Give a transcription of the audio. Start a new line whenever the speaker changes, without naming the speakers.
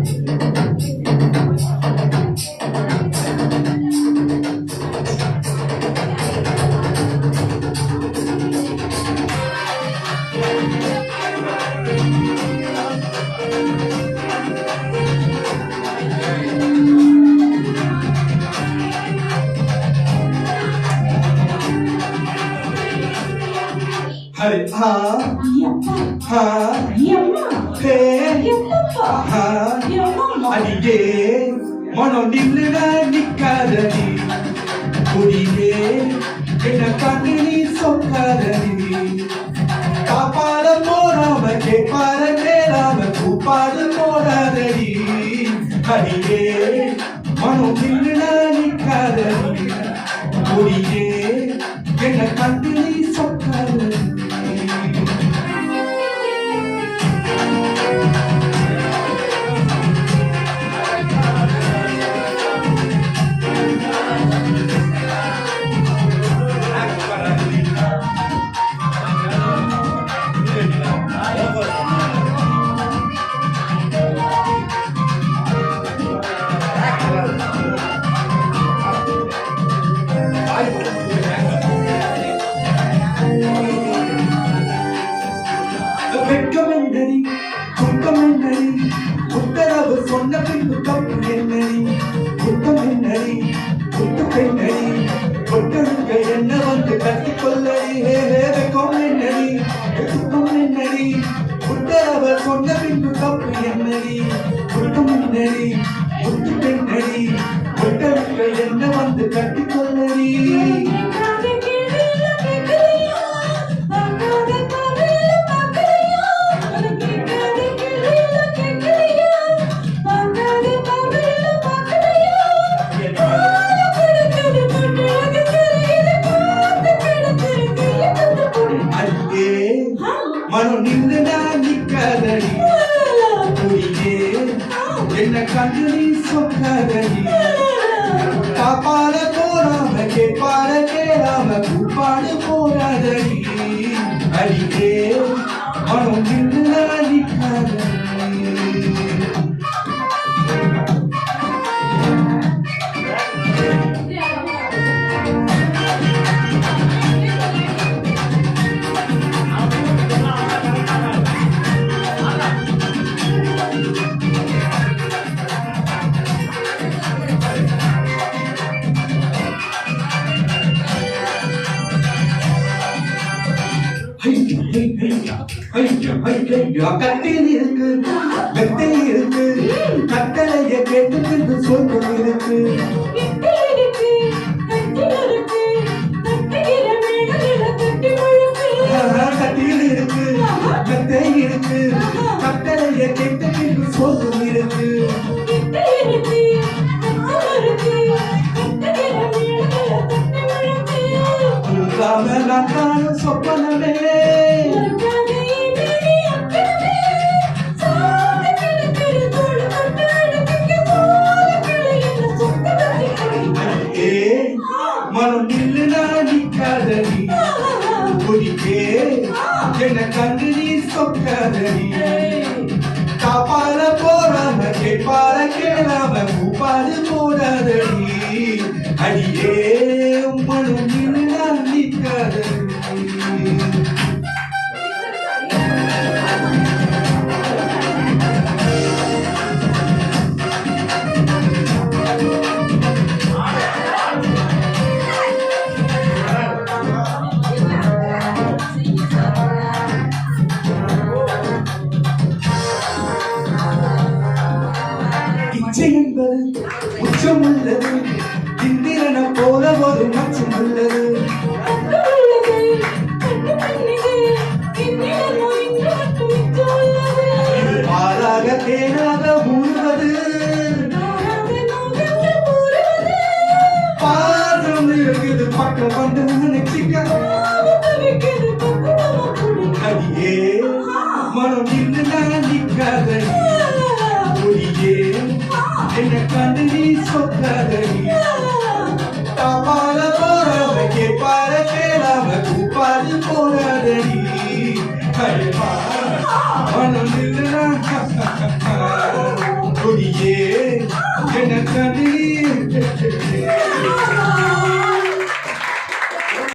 Hey, ha, ha, hey, ha, அடியே மனம் நில்லுன நிக்காதடி குடியே என்ன கண்டு நீ சொல்லாதடி காப்பாத போடாம கேட்பார நேராம கூப்பாது போடாதடி அடியே மனம் நில்லுன நிக்காதடி குடியே என்ன கண்டு நீ சொல்லாதடி வெட்கமென்னடி துக்கமென்னடி உத்தரவு சொன்ன பின்பு தப்பு என்னடி துக்கமென்னடி துக்கமென்னடி ஒட்டழுக்க என்ன வந்து கட்டிக்கொள்ளடி வெட்கமென்னடி துக்கமென்னடி உத்தரவு சொன்ன பின்பு தப்பு என்னடி துக்கமென்னடி துக்கமென்னடி ஒட்டழுக்க என்ன வந்து கட்டிக்கொள்ளடி மனம் நின்றுனா நிக்காதடி குடியே என்ன கண்டு நீ சொல்லாதடி காப்பால போறாம கேட்பார கேளாம கூப்பாடு போறாதடி அடியே மனம் நின்றுனா நிக்காதடி கட்டில் இருக்கு வெத்தில் இருக்கு கட்டளைய கேட்டு சொல்லும் இருக்கு கட்டில் இருக்கு வெத்தில் இருக்கு கட்டளைய கேட்டு சொல்லும் இருக்கு நான் சொப்பனமே மனம் நில்லுனா நிக்காதடி குடிக்கே என்ன கண்டு நீ சொக்காதடி காப்பால போறாம கேட்பார கேளாம கூப்பாடு போடாதடி அடியே மனம் நில்லுனா நிக்காதடி என்பது உச்சம் உள்ளது இந்திரன போல ஒரு மச்சம் உள்ளது பாலாக தேனாக ஊறுவது பாதம் இருக்குது பக்கம் வந்து நினைச்சிக்க அடியே மனம் நின்று நிற்காதடி குடியே என்ன கண்டு நீ சொல்லாதடி தபால போறவ கேட்பார கேளாம கூப்பாது போறாதடி மனம் நின்று கொடியே என்ன கண்டு நீ